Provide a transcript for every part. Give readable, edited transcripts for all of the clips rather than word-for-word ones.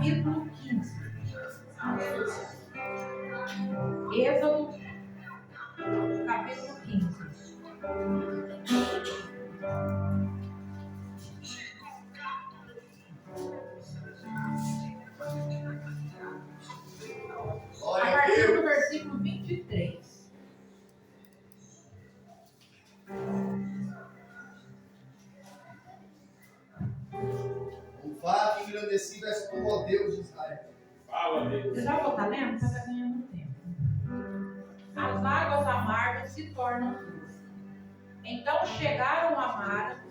capítulo 15. Êxodo, capítulo 15. A partir do versículo 23. Louvado e engrandecido és tu, ó Deus de Israel. Fala, Deus. Você já vou estar lendo? Você está ganhando tempo. As águas amargas se tornam doces. Então chegaram a Mara,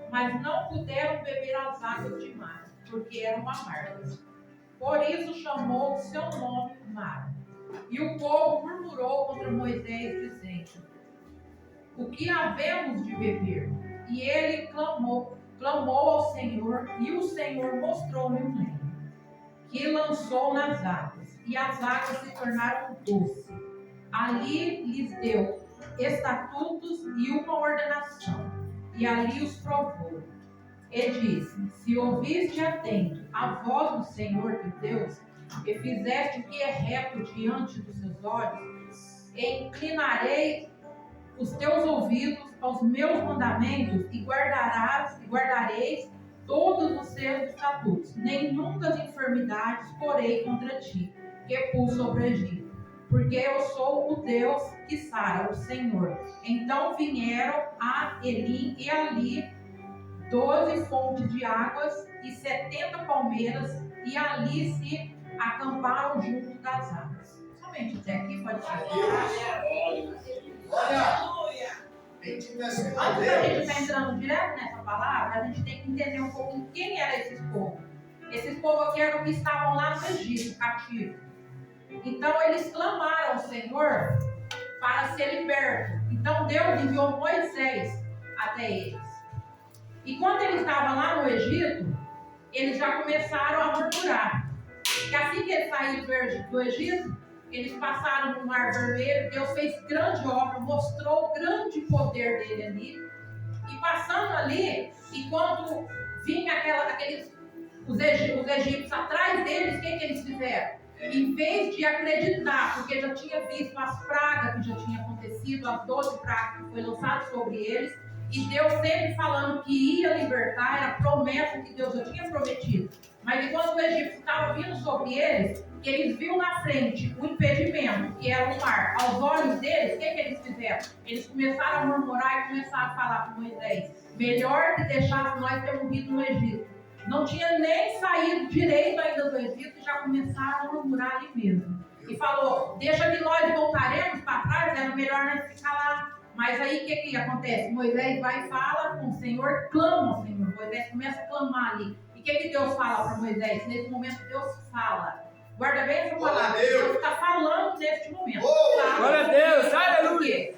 mas não puderam beber as águas de Mara, porque eram amargas. Por isso chamou o seu nome Mara. E o povo murmurou contra Moisés, dizendo: o que havemos de beber? E ele clamou ao Senhor, e o Senhor mostrou-lhe um leito, que lançou nas águas, e as águas se tornaram doces. Ali lhes deu estatutos e uma ordenação, e ali os provou. E disse: se ouviste atento a voz do Senhor teu Deus, e fizeste o que é reto diante dos seus olhos, e inclinarei os teus ouvidos aos meus mandamentos, e guardareis todos os seus estatutos. Nenhum das enfermidades porei contra ti, que pus sobre o Egito, porque eu sou o Deus que sara, o Senhor. Então vieram a Elim, e ali 12 fontes de águas e 70 palmeiras, e ali se acamparam junto das águas. Somente até aqui pode ser. Olha! Bendito és tu, ó Antes da gente Deus. estar entrando direto nessa palavra, a gente tem que entender um pouquinho quem era esses povos. Esses povos aqui eram que estavam lá no Egito, cativos. Então eles clamaram ao Senhor para ser libertos. Então Deus enviou Moisés até eles. E quando eles estavam lá no Egito, eles já começaram a murmurar. Que assim que eles saíram do Egito, eles passaram no Mar Vermelho. Deus fez grande obra, mostrou o grande poder dele ali. E passando ali, e quando vinha os egípcios atrás deles, o que eles fizeram? Em vez de acreditar, porque já tinha visto as pragas que já tinham acontecido, as 12 pragas que foi lançadas sobre eles, e Deus sempre falando que ia libertar, era a promessa que Deus já tinha prometido. Mas enquanto o Egito estava vindo sobre eles, que eles viram na frente o impedimento, que era o mar, aos olhos deles, o que eles fizeram? Eles começaram a murmurar e começaram a falar para Moisés: melhor que deixasse nós ter morrido no Egito. Não tinha nem saído direito ainda do Egito, e já começaram a murmurar ali mesmo. E falou: deixa que nós voltaremos para trás, era melhor nós ficar lá. Mas aí o que acontece? Moisés vai e fala com o Senhor, clama ao Senhor. Moisés começa a clamar ali. E o que Deus fala para Moisés? Nesse momento Deus fala. Guarda bem essa palavra. Deus está falando neste momento. Glória a Deus, aleluia.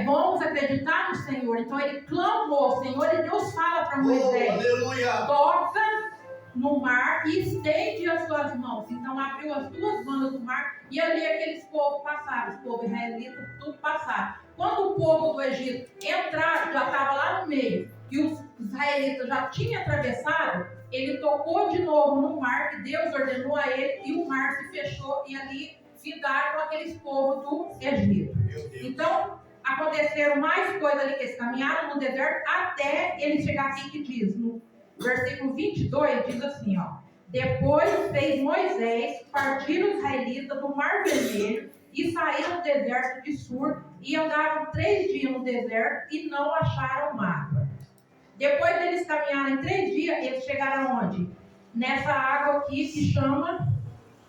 Vamos acreditar no Senhor. Então ele clamou ao Senhor e Deus fala para Moisés: aleluia. toca no mar e estende as suas mãos. Então abriu as duas bandas do mar, e ali aqueles povos passaram, os povos israelitas, tudo passaram. Quando o povo do Egito entraram, já estava lá no meio, e os israelitas já tinham atravessado, ele tocou de novo no mar, que Deus ordenou a ele, e o mar se fechou, e ali ficaram aqueles povos do Egito. Então aconteceram mais coisas ali, que eles caminharam no deserto até ele chegar aqui, que diz no versículo 22, diz assim, ó: depois fez Moisés partir os israelitas do Mar Vermelho e saíram do deserto de Sur, e andaram 3 dias no deserto e não acharam água. Depois deles caminharem 3 dias, eles chegaram onde? Nessa água aqui que chama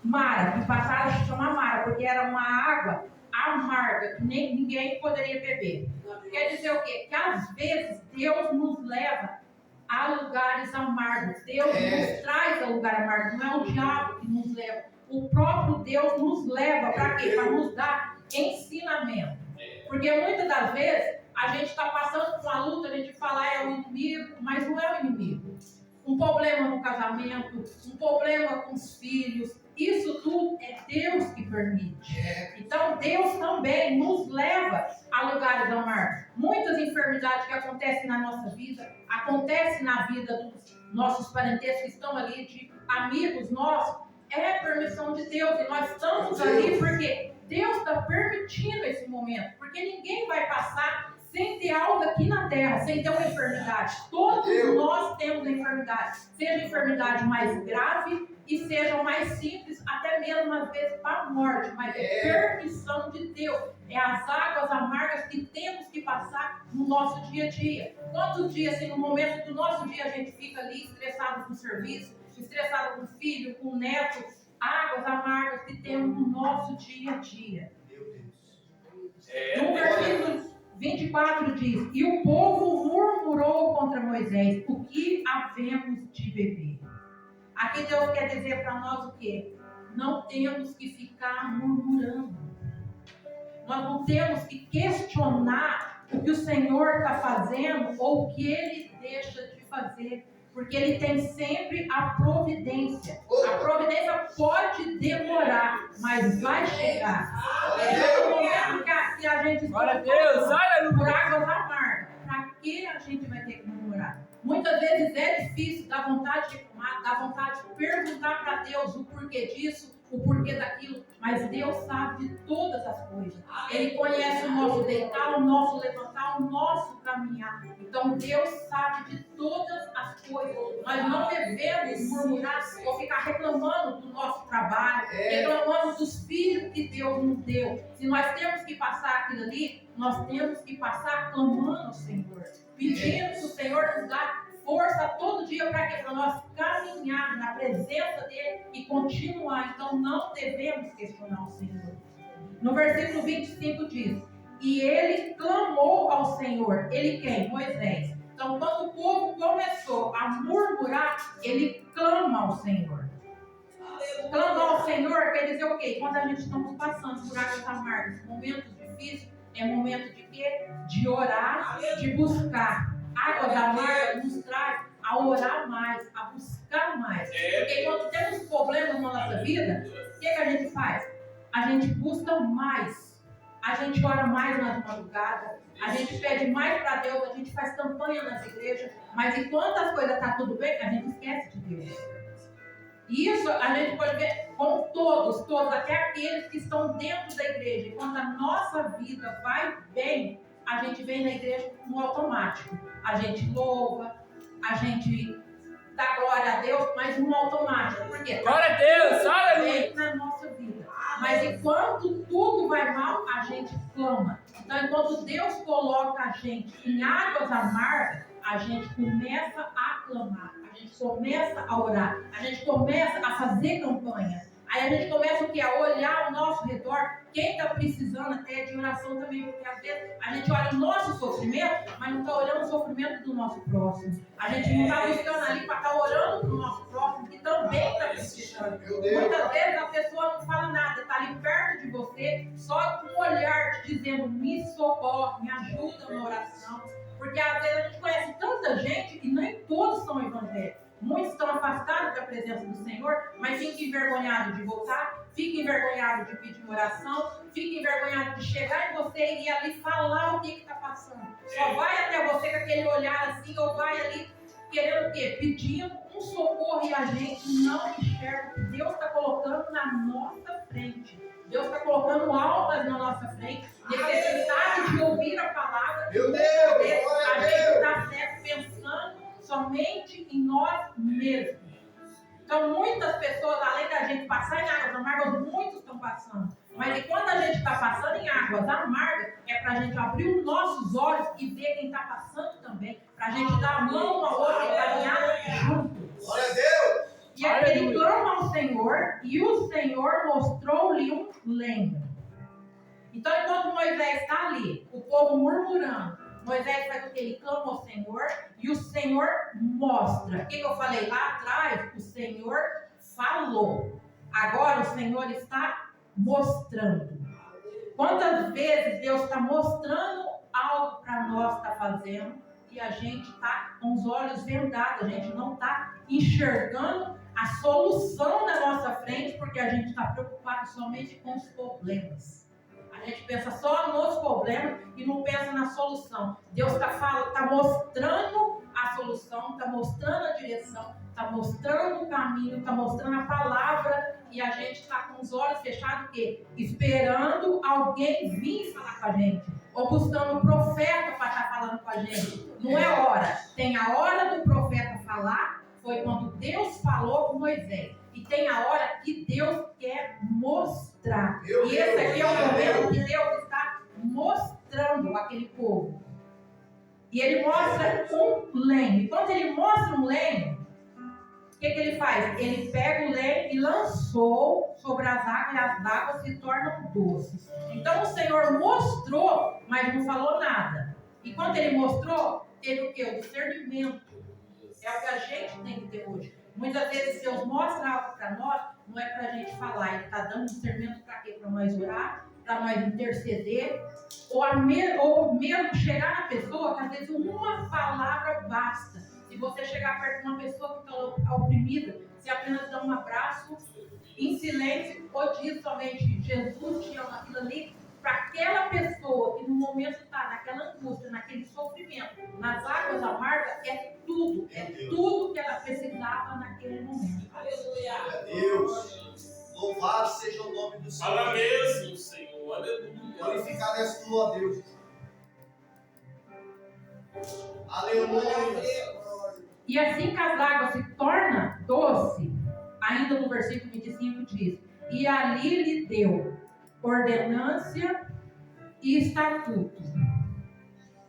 Mara, que passaram a chamar Mara, porque era uma água amarga, que ninguém poderia beber. Quer dizer o quê? Que às vezes Deus nos leva a lugares amargos. Deus nos traz a lugar amargo. Não é o diabo que nos leva. O próprio Deus nos leva para quê? Para nos dar ensinamento. Porque muitas das vezes a gente está passando por uma luta, a gente fala é o inimigo, mas não é o inimigo. Um problema no casamento, um problema com os filhos, isso tudo é Deus que permite. Então Deus também nos leva a lugares amargos. Muitas enfermidades que acontecem na nossa vida, acontecem na vida dos nossos parentescos que estão ali, de amigos nossos, é permissão de Deus. E nós estamos ali porque Deus está permitindo esse momento. Porque ninguém vai passar sem ter algo aqui na terra, sem ter uma enfermidade. Todos nós temos enfermidade. Seja enfermidade mais grave e seja mais simples, até mesmo às vezes para a morte. Mas é permissão de Deus. É as águas amargas que temos que passar no nosso dia a dia. Quantos dias, assim, no momento do nosso dia, a gente fica ali estressado com o serviço, estressado com o filho, com o neto, águas amargas que temos no nosso dia a dia. No versículo 24 diz: e o povo murmurou contra Moisés: o que havemos de beber? Aqui Deus quer dizer para nós o quê? Não temos que ficar murmurando. Nós não temos que questionar o que o Senhor está fazendo ou o que Ele deixa de fazer. Porque Ele tem sempre a providência. A providência pode demorar, mas vai chegar. É o momento que a gente Glória a Deus, aleluia. por águas amargas. Para que a gente vai ter que murmurar? Muitas vezes é difícil, dá vontade de reclamar, dá vontade de perguntar para Deus o porquê disso, o porquê daquilo, mas Deus sabe de todas as coisas. Ele conhece o nosso deitar, o nosso levantar, o nosso caminhar. Então Deus sabe de todas as coisas. Nós não devemos murmurar ou ficar reclamando do nosso trabalho, reclamando dos filhos que Deus nos deu. Se nós temos que passar aquilo ali, nós temos que passar clamando ao Senhor, pedindo que o Senhor nos dá força todo dia para que nós caminhar na presença dele e continuar. Então não devemos questionar o Senhor. No versículo 25 diz: e ele clamou ao Senhor. Ele quem? Moisés. Então quando o povo começou a murmurar, ele clama ao Senhor. Clamar ao Senhor quer dizer o quê? Quando a gente estamos passando por águas amargas, momentos difíceis, é momento de quê? De orar, de buscar. Águas amargas nos traz a orar mais, a buscar mais. Porque quando temos problemas na nossa vida, o que a gente faz? A gente busca mais. A gente ora mais nas madrugadas, a gente pede mais para Deus, a gente faz campanha nas igrejas, mas enquanto as coisas estão tudo bem, a gente esquece de Deus. E isso a gente pode ver com todos, até aqueles que estão dentro da igreja. E quando a nossa vida vai bem, a gente vem na igreja no automático. A gente louva, a gente dá glória a Deus, mas no automático. Por quê? Glória a Deus, aleluia. Na nossa vida. Mas enquanto tudo vai mal, a gente clama. Então, enquanto Deus coloca a gente em águas amargas, a gente começa a clamar, a gente começa a orar, a gente começa a fazer campanha. Aí a gente começa o quê? A olhar ao nosso redor, quem está precisando até de oração também, porque às vezes a gente olha o nosso sofrimento, mas não está olhando o sofrimento do nosso próximo. A gente não está buscando ali para estar orando para o nosso próximo, que também está precisando. Muitas vezes a pessoa não fala nada, está ali perto de você, só com um olhar te dizendo: me socorre, me ajuda na oração. Porque às vezes a gente conhece tanta gente e nem todos são evangélicos. Muitos estão afastados da presença do Senhor, mas ficam envergonhados de voltar, ficam envergonhados de pedir oração, ficam envergonhados de chegar em você e ir ali falar o que está passando. Só vai até você com aquele olhar assim, ou vai ali querendo o quê? Pedindo um socorro, e a gente não enxerga o que Deus está colocando na nossa frente. Deus está colocando almas na nossa frente, necessidade de ouvir a palavra. Meu Deus, a gente está sempre pensando somente em nós mesmos. Então, muitas pessoas, além da gente passar em águas amargas, muitos estão passando. Mas enquanto a gente está passando em águas amargas, é para a gente abrir os nossos olhos e ver quem está passando também. Para a gente dar a mão uma outra e caminhar juntos. Glória a Deus. E aí ele clama ao Senhor, e o Senhor mostrou-lhe um lenho. Então, enquanto Moisés está ali, o povo murmurando, Moisés faz o que? Ele clama ao Senhor, e o Senhor mostra. O que eu falei lá atrás? O Senhor falou. Agora o Senhor está mostrando. Quantas vezes Deus está mostrando algo para nós estar fazendo, e a gente está com os olhos vendados, a gente não está enxergando a solução na nossa frente, porque a gente está preocupado somente com os problemas. A gente pensa só nos problemas e não pensa na solução. Deus está mostrando a solução, está mostrando a direção, está mostrando o caminho, está mostrando a palavra, e a gente está com os olhos fechados, o quê? Esperando alguém vir falar com a gente, ou buscando um profeta para estar falando com a gente. Não é hora. Tem a hora do profeta falar, foi quando Deus falou com Moisés. E tem a hora que Deus quer mostrar. E esse aqui é o momento que Deus está mostrando aquele povo. E ele mostra um lenho. E quando ele mostra um lenho, o que ele faz? Ele pega o lenho e lançou sobre as águas, e as águas se tornam doces. Então o Senhor mostrou, mas não falou nada. E quando ele mostrou, teve o quê? O discernimento. É o que a gente tem que ter hoje. Muitas vezes Deus mostra algo para nós, não é para a gente falar. Ele está dando discernimento para quê? Para nós orar, para nós interceder, ou mesmo chegar na pessoa, que às vezes uma palavra basta. Se você chegar perto de uma pessoa que está oprimida, você apenas dá um abraço em silêncio, ou diz somente Jesus te ama, aquilo ali, para aquela pessoa que no momento está naquela angústia, naquele sofrimento, nas águas amargas, é tudo que ela precisava naquele momento. Aleluia. Deus, louvado seja o nome do Senhor. Fala mesmo, Senhor. Aleluia. Glorificado és tu, ó Deus. Aleluia. E assim que as águas se tornam doce, ainda no versículo 25 diz: e ali lhe deu ordenância e estatuto.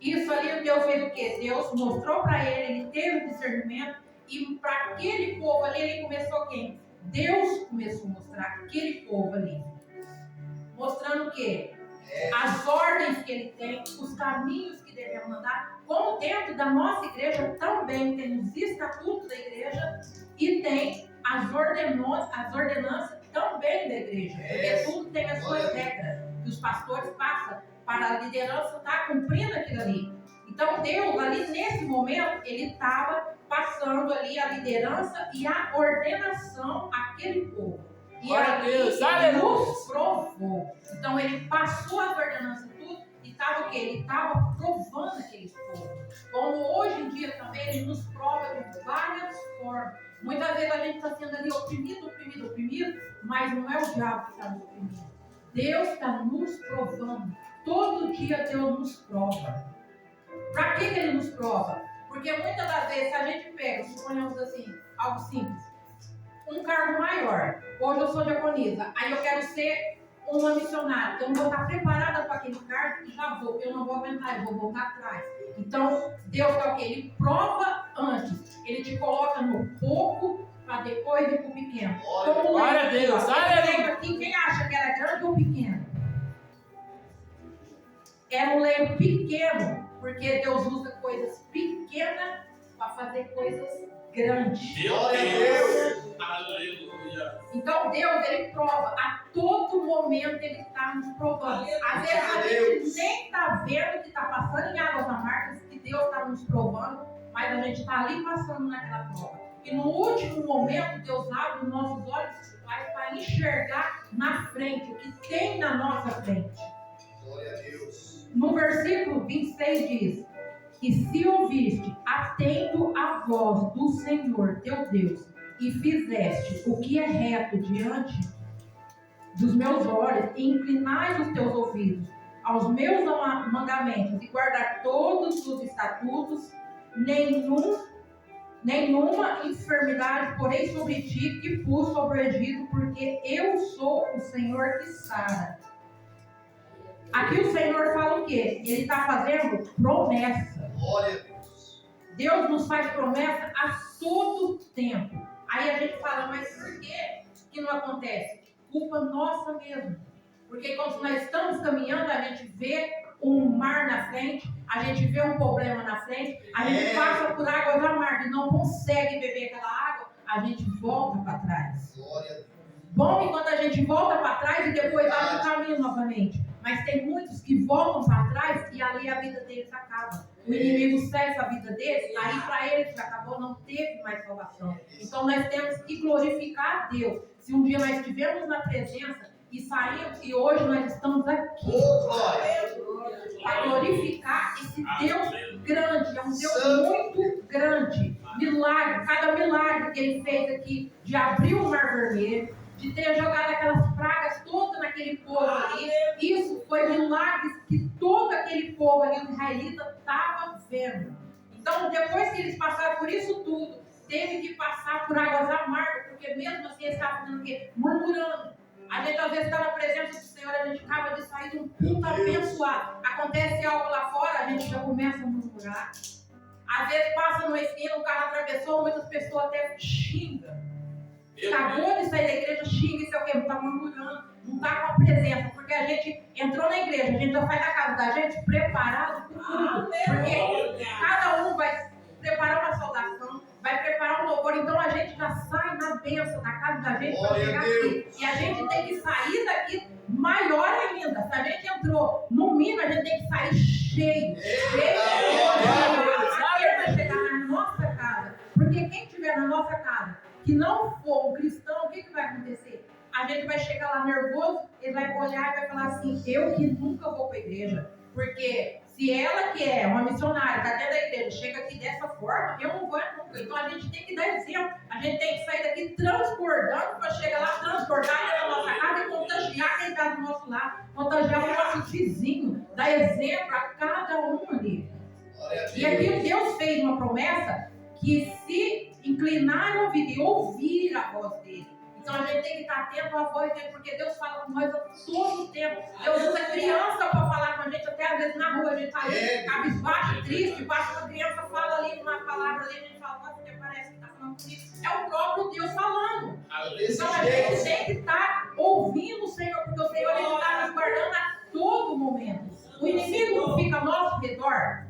Isso ali Deus fez o quê? Deus mostrou para ele, ele teve o discernimento, e para aquele povo ali, ele começou quem? Deus começou a mostrar aquele povo ali. Mostrando o quê? As ordens que ele tem, os caminhos que devemos andar, como dentro da nossa igreja também tem os estatutos da igreja e tem as ordenanças também da igreja, porque tudo tem as suas regras que os pastores passam para a liderança estar cumprindo aquilo ali. Então Deus ali nesse momento, ele estava passando ali a liderança e a ordenação àquele povo. E ali ele nos provou. Então ele passou as ordenanças tudo e estava o quê? Ele estava provando aqueles povos. Como hoje em dia também ele nos prova de várias formas. Muitas vezes a gente está sendo ali oprimido, mas não é o diabo que está nos oprimindo. Deus está nos provando. Todo dia Deus nos prova. Para que ele nos prova? Porque muitas das vezes, se a gente pega, suponhamos assim, algo simples, um cargo maior. Hoje eu sou diaconisa, aí eu quero ser uma missionária. Então eu vou estar preparada para aquele cargo e já vou. Eu não vou aguentar, eu vou voltar atrás. Então Deus é o quê? Ele prova antes. Ele te coloca no pouco para depois ir para o pequeno. Glória a Deus. Aqui, quem acha que era grande ou pequeno? Era um leio pequeno, porque Deus usa coisas pequenas para fazer coisas grandes. Glória a Deus. Aleluia. Então Deus, ele prova. A todo momento ele está nos provando. Às vezes a gente nem está vendo que está passando em águas amargas, que Deus está nos provando, mas a gente está ali passando naquela prova. E no último momento, Deus abre os nossos olhos para enxergar na frente, o que tem na nossa frente. Glória a Deus. No versículo 26 diz: e se ouviste atento à voz do Senhor teu Deus, e fizeste o que é reto diante dos meus olhos, e inclinais os teus ouvidos aos meus mandamentos, e guardar todos os estatutos, nenhuma enfermidade porém sobre ti que pus sobre o Egito, porque eu sou o Senhor que sara. Aqui o Senhor fala o quê? Ele está fazendo promessa. Glória a Deus. Deus nos faz promessa a todo tempo. Aí a gente fala, mas por que não acontece? Culpa nossa mesmo. Porque quando nós estamos caminhando, a gente vê um mar na frente, a gente vê um problema na frente, a gente passa por águas amargas e não consegue beber aquela água, a gente volta para trás. Glória a Deus. Bom que quando a gente volta para trás e depois abre o caminho novamente. Mas tem muitos que voltam para trás e ali a vida deles acaba. O inimigo cessa a vida deles, aí para eles que acabou, não teve mais salvação. Então nós temos que glorificar a Deus. Se um dia nós estivermos na presença, e saímos, e hoje nós estamos aqui Oh, glória. para glorificar esse Deus grande, é um Deus muito grande. Milagre, cada milagre que ele fez aqui, de abrir o Mar Vermelho, de ter jogado aquelas pragas todas naquele povo ali, isso foi milagres que todo aquele povo ali, o israelita, estava vendo. Então, depois que eles passaram por isso tudo, teve que passar por águas amargas, porque mesmo assim eles estavam fazendo o quê? Murmurando. A gente às vezes está na presença do Senhor, a gente acaba de sair de um culto abençoado. Acontece algo lá fora, a gente já começa a murmurar. Às vezes passa no esquina, o carro atravessou, muitas pessoas até xingam. Acabou de sair da igreja, xinga, isso é o quê? Não está murmurando, não está com a presença, porque a gente entrou na igreja, a gente já sai da casa da gente preparado para o culto. Porque cada um vai preparar uma saudação, vai preparar um louvor, então a gente já sai na bênção da casa da gente para chegar aqui. E a gente tem que sair daqui maior ainda. Se a gente entrou, no mínimo a gente tem que sair cheio. Para chegar na nossa casa. Porque quem estiver na nossa casa, que não for um cristão, o que vai acontecer? A gente vai chegar lá nervoso, ele vai olhar e vai falar assim, eu que nunca vou para a igreja. Porque se ela que é uma missionária, está dentro da igreja, chega aqui dessa forma, eu não vou nunca. Então a gente tem que dar exemplo. A gente tem que sair daqui transbordando para chegar lá, transbordar dentro da nossa casa e contagiar quem está do nosso lado, contagiar o nosso vizinho, dar exemplo a cada um ali. E aqui Deus fez uma promessa que se inclinar ao ouvido e ouvir a voz dele. Então a gente tem que estar atento à voz dele, porque Deus fala com nós a todo tempo. Deus usa criança para falar com a gente, até às vezes na rua a gente está ali, cabisbaixo, triste, basta uma criança fala ali uma palavra ali, a gente fala, nossa, porque parece que está falando comigo. É o próprio Deus falando. Então a gente tem que estar ouvindo o Senhor, porque o Senhor está nos guardando a todo momento. O inimigo não fica ao nosso redor,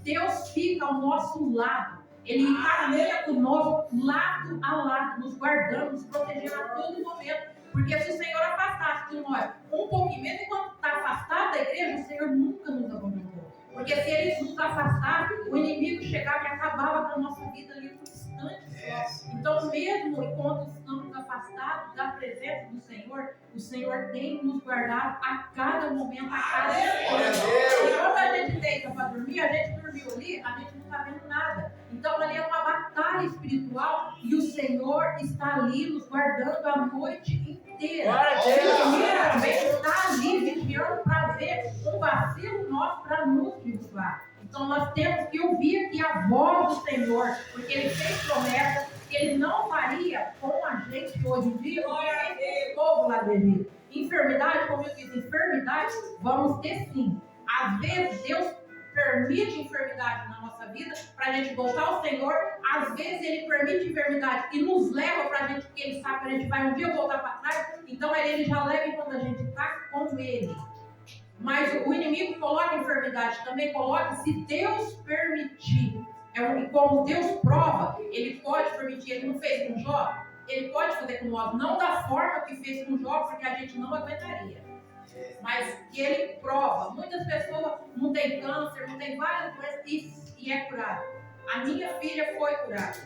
Deus fica ao nosso lado. Ele caminha conosco lado a lado, nos guardando, nos protegendo a todo momento. Porque se o Senhor afastasse de nós um pouquinho, mesmo enquanto está afastado da igreja, o Senhor nunca nos abandonou. Porque se Ele nos afastasse, o inimigo chegava e acabava com a nossa vida ali no instante só. Então, mesmo enquanto estamos afastados da presença do Senhor, o Senhor tem nos guardado a cada momento, a cada instante. E quando a gente deita para dormir, a gente dormiu ali, a gente não está vendo nada. Então ali é uma batalha espiritual e o Senhor está ali nos guardando a noite inteira. O inimigo também está ali vigiando para ver um vacilo nosso para nos derrubar. Então nós temos que ouvir aqui a voz do Senhor, porque Ele fez promessa que Ele não faria com a gente hoje em dia, porque Ele fez o povo lá do Egito. Enfermidade, como eu disse, enfermidade vamos ter sim. Às vezes Deus permite enfermidade na nossa vida para a gente voltar ao Senhor. Às vezes Ele permite enfermidade e nos leva para a gente, porque Ele sabe que a gente vai um dia voltar para trás. Então Ele já leva enquanto a gente está com Ele. Mas o inimigo coloca enfermidade, também coloca se Deus permitir. E como Deus prova, Ele pode permitir. Ele não fez com Jó, Ele pode fazer com nós, não da forma que fez com Jó, porque a gente não aguentaria. Mas que Ele prova. Muitas pessoas não têm câncer, não têm várias doenças e é curada. A minha filha foi curada.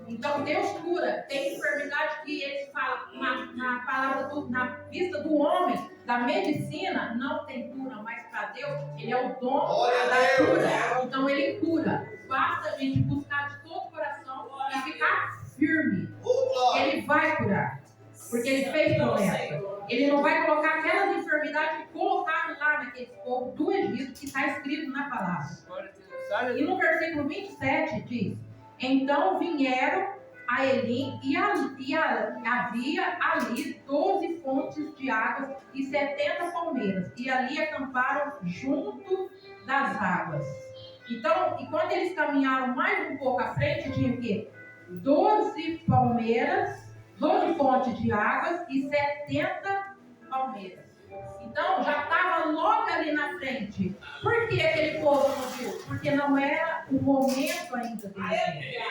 Então Deus cura. Tem enfermidade que Ele fala na palavra na vista do homem, da medicina, não tem cura, mas para Deus Ele é o dono da cura. Então Ele cura. Basta a gente buscar de todo o coração e ficar firme. Ele vai curar. Porque Ele fez promessa. Ele não vai colocar aquelas enfermidades que colocaram lá naquele povo do Egito, que está escrito na palavra. E no versículo 27 diz: então vieram a Elim e havia ali 12 fontes de águas e 70 palmeiras. E ali acamparam junto das águas. Então, enquanto eles caminharam mais um pouco à frente, tinha o quê? 12 palmeiras, 12 fontes de águas e 70 palmeiras. Então, já estava logo ali na frente. Por que aquele povo não viu? Porque não era o momento ainda dele.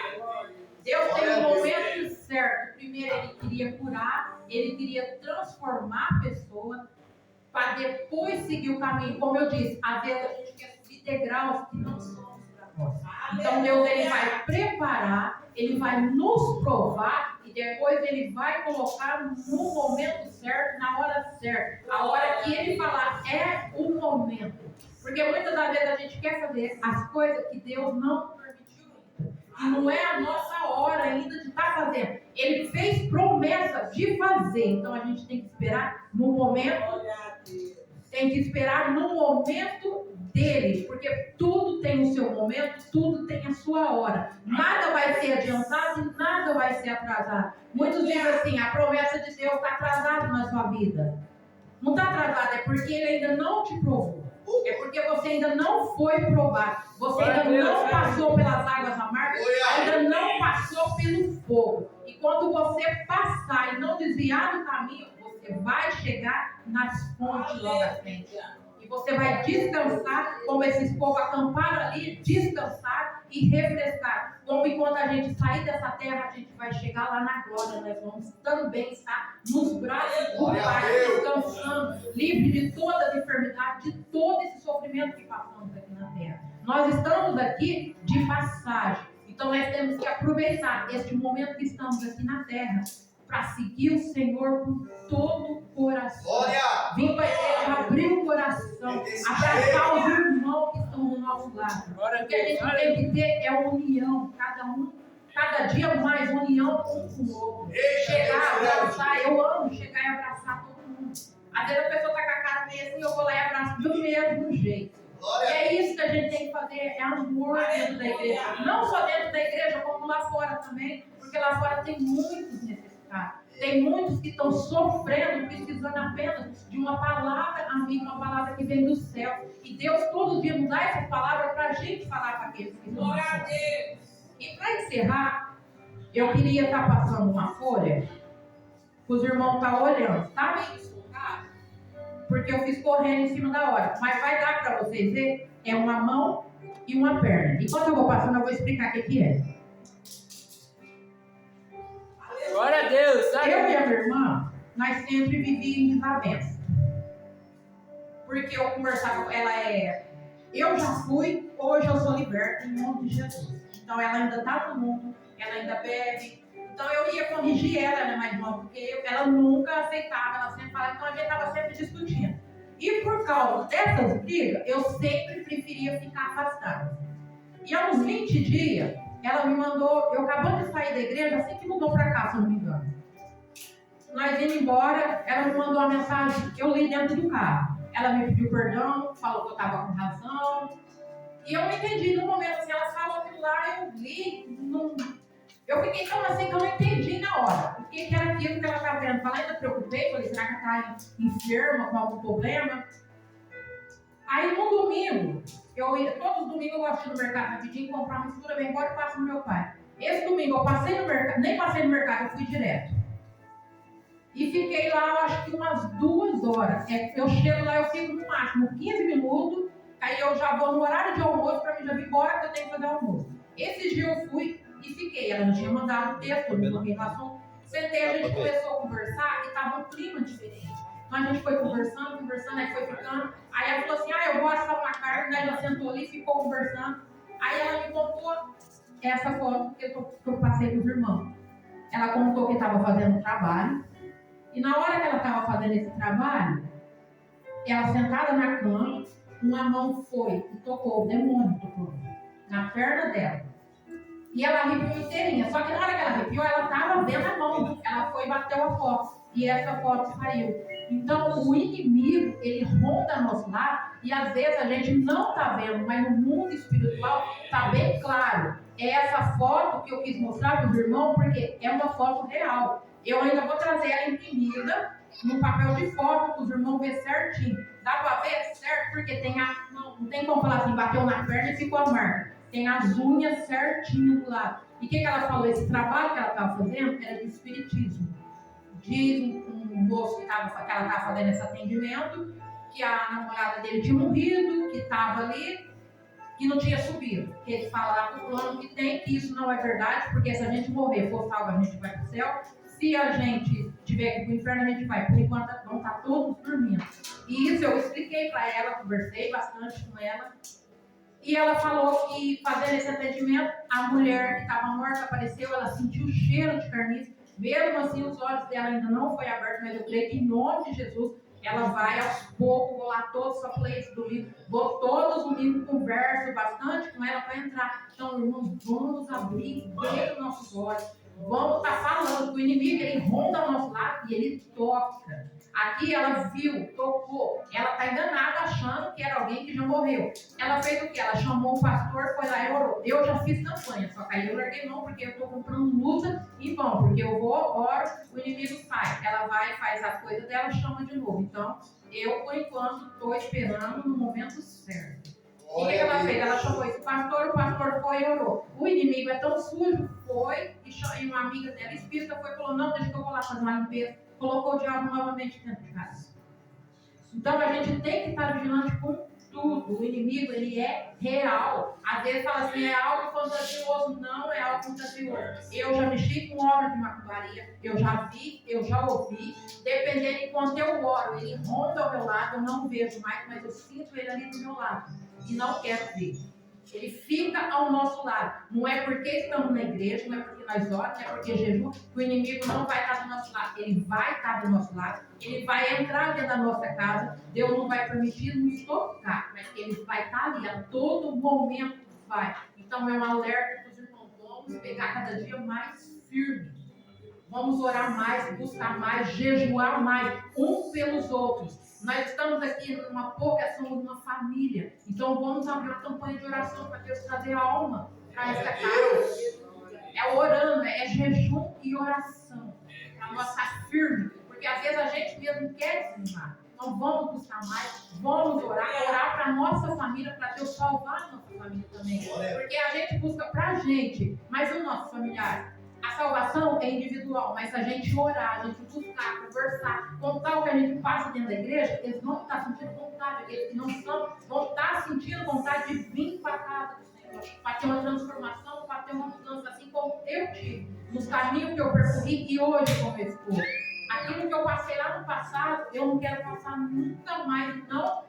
Deus tem um momento certo. Primeiro, Ele queria curar, Ele queria transformar a pessoa, para depois seguir o caminho. Como eu disse, às vezes a gente quer subir degraus que não somos para nós. Então, Deus Ele vai preparar, Ele vai nos provar e depois Ele vai colocar no momento certo, na hora certa. A hora que Ele falar é o momento. Porque muitas das vezes a gente quer fazer as coisas que Deus não permitiu ainda. E não é a nossa hora ainda de estar fazendo. Ele fez promessa de fazer. Então a gente tem que esperar no momento. Tem que esperar no momento dele. Porque tudo tem o seu momento, tudo tem a sua hora. Nada vai ser adiantado e nada vai ser atrasado. Muitos dizem assim, a promessa de Deus está atrasada na sua vida. Não está atrasada, é porque Ele ainda não te provou. É porque você ainda não foi provado. Você ainda não passou pelas águas amargas, ainda não passou pelo fogo. E quando você passar e não desviar do caminho, você vai chegar nas fontes logo à frente. E você vai descansar, como esses povos acamparam ali, descansar e refrescar. Como enquanto a gente sair dessa terra, a gente vai chegar lá na glória. Nós vamos também estar nos braços do Pai, descansando, livre de todas as enfermidades, de todo esse sofrimento que passamos aqui na terra. Nós estamos aqui de passagem. Então nós temos que aproveitar este momento que estamos aqui na terra para seguir o Senhor com todo o coração. Vim para a igreja abrir o coração, abraçar os irmãos que estão do nosso lado. O que a gente tem que ter é união, cada dia mais união um com o outro. Chegar, abraçar, eu amo chegar e abraçar todo mundo. Às vezes a pessoa está com a cara meio assim, eu vou lá e abraço do mesmo jeito. E é isso que a gente tem que fazer, é amor dentro da igreja. Não só dentro da igreja, como lá fora também, porque lá fora tem muitos necessitados. Tem muitos que estão sofrendo, precisando apenas de uma palavra amiga, uma palavra que vem do céu. E Deus todo dia nos dá essa palavra para a gente falar para aqueles que estão sofrendo. E para encerrar, eu queria estar passando uma folha, os irmãos estão olhando, tá meio desfocado, porque eu fiz correndo em cima da hora. Mas vai dar para vocês verem, é uma mão e uma perna. Enquanto eu vou passando, eu vou explicar o que é. Glória a Deus. Eu e a minha irmã, nós sempre vivíamos em desavença. Porque eu conversava com ela, eu já fui, hoje eu sou liberta em nome de Jesus. Então ela ainda está no mundo, ela ainda bebe. Então eu ia corrigir ela, né, mais irmã, porque ela nunca aceitava, ela sempre falava, então a gente estava sempre discutindo. E por causa dessas brigas, eu sempre preferia ficar afastada. E há uns 20 dias, ela me mandou, eu acabando de sair da igreja, assim que mudou para cá, se eu não me engano. Nós indo embora, ela me mandou uma mensagem, eu li dentro do carro. Ela me pediu perdão, falou que eu estava com razão. E eu não entendi no momento, assim, ela falou aquilo lá, eu li, eu fiquei tão assim que eu não entendi na hora. O que era aquilo que ela estava querendo falar, ainda preocupei, falei, será que ela está enferma com algum problema? Aí no domingo, todos os domingos eu gosto de ir no mercado rapidinho, comprar uma mistura, vem embora e passo no meu pai. Esse domingo eu passei no mercado, nem passei no mercado, eu fui direto. E fiquei lá, eu acho que umas 2 horas. Eu chego lá, eu fico no máximo 15 minutos, aí eu já vou no horário de almoço para mim já vir embora que eu tenho que fazer almoço. Esse dia eu fui e fiquei. Ela não tinha mandado texto, eu não coloquei no assunto. Sentei, a gente começou a conversar e estava um clima diferente. Então a gente foi conversando, aí foi ficando. Aí ela falou assim, eu vou assar uma carne, daí ela sentou ali e ficou conversando. Aí ela me contou essa foto que eu passei para os irmãos. Ela contou que estava fazendo trabalho. E na hora que ela estava fazendo esse trabalho, ela sentada na cama, uma mão foi e tocou, o demônio tocou na perna dela. E ela arrepiou inteirinha. Só que na hora que ela arrepiou, ela estava vendo a mão. Ela foi e bateu a foto. E essa foto saiu. Então o inimigo, ele ronda nosso lado e às vezes a gente não está vendo, mas no mundo espiritual está bem claro. É essa foto que eu quis mostrar para os irmãos, porque é uma foto real. Eu ainda vou trazer ela imprimida no papel de foto para os irmãos verem certinho. Dá para ver certo? Porque não tem como falar assim, bateu na perna e ficou a marca. Tem as unhas certinho do lado. E o que ela falou? Esse trabalho que ela estava fazendo era de espiritismo. Diz um moço que ela estava fazendo esse atendimento, que a namorada dele tinha morrido, que estava ali, que não tinha subido. Que ele fala lá pro plano que tem, que isso não é verdade, porque se a gente morrer, for salvo, a gente vai para o céu. Se a gente tiver que ir para o inferno, a gente vai. Por enquanto, vão estar todos dormindo. E isso eu expliquei para ela, conversei bastante com ela. E ela falou que fazendo esse atendimento, a mulher que estava morta apareceu, ela sentiu o cheiro de carniça. Mesmo assim, os olhos dela ainda não foi abertos, mas eu creio que em nome de Jesus, ela vai aos poucos, vou lá todos os plays do livro, vou todos os domingos, converso bastante com ela para entrar. Então, irmãos, vamos abrir bem os nossos olhos. Vamos estar falando que o inimigo, ele ronda ao nosso lado e ele toca. Aqui ela viu, tocou. Ela está enganada achando que era alguém que já morreu. Ela fez o quê? Ela chamou o pastor, foi lá e orou. Eu já fiz campanha, só que aí eu larguei mão porque eu estou comprando luta e bom, porque eu vou, oro, o inimigo sai. Ela vai, faz as coisas dela, chama de novo. Então, eu, por enquanto, estou esperando no momento certo. E o que ela fez? Ela chamou esse pastor, o pastor foi e orou. O inimigo é tão sujo, foi, e uma amiga dela, espírita, foi e falou, não, deixa que eu vou lá fazer uma limpeza. Colocou o diabo novamente dentro de casa. Então a gente tem que estar vigilante com tudo. O inimigo, ele é real. Às vezes fala assim, é algo fantasioso. Não é algo fantasioso. Eu já mexi com obra de macumbaria. Eu já vi, eu já ouvi. Dependendo de quanto eu oro, ele ronda ao meu lado. Eu não vejo mais, mas eu sinto ele ali do meu lado. E não quero ver. Ele fica ao nosso lado. Não é porque estamos na igreja, não é porque nós oramos, não é porque jejum, que o inimigo não vai estar do nosso lado. Ele vai estar do nosso lado. Ele vai entrar dentro da nossa casa. Deus não vai permitir nos tocar, mas ele vai estar ali a todo momento. Vai. Então é um alerta para os irmãos. Vamos pegar cada dia mais firme. Vamos orar mais, buscar mais, jejuar mais, uns pelos outros. Nós estamos aqui numa pouca, somos uma família. Então vamos abrir uma campanha de oração para Deus trazer alma para essa casa. É orando, é jejum e oração. Para nós estar firme. Porque às vezes a gente mesmo quer desanimar. Então vamos buscar mais, vamos orar para a nossa família, para Deus salvar a nossa família também. Porque a gente busca para a gente, mas o nosso familiar. A salvação é individual, mas se a gente orar, a gente buscar, conversar, contar o que a gente passa dentro da igreja, eles vão estar sentindo vontade, aqueles que não são, vão estar sentindo vontade de vir para a casa do Senhor, para ter uma transformação, para ter uma mudança, assim como eu tive, nos caminhos que eu percorri e hoje como eu estou. Aquilo que eu passei lá no passado, eu não quero passar nunca mais, não,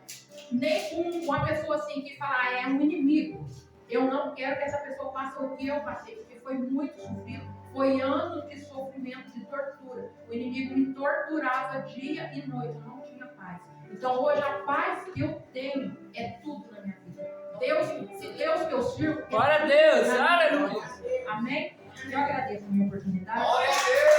nem com uma pessoa assim que fala, é um inimigo. Eu não quero que essa pessoa passe o que eu passei, porque foi muito sofrido. Foi anos de sofrimento, de tortura. O inimigo me torturava dia e noite. Eu não tinha paz. Então hoje a paz que eu tenho é tudo na minha vida. Deus, se Deus que eu sirvo... Glória a Deus, aleluia. Amém? Eu agradeço a minha oportunidade. Glória a Deus.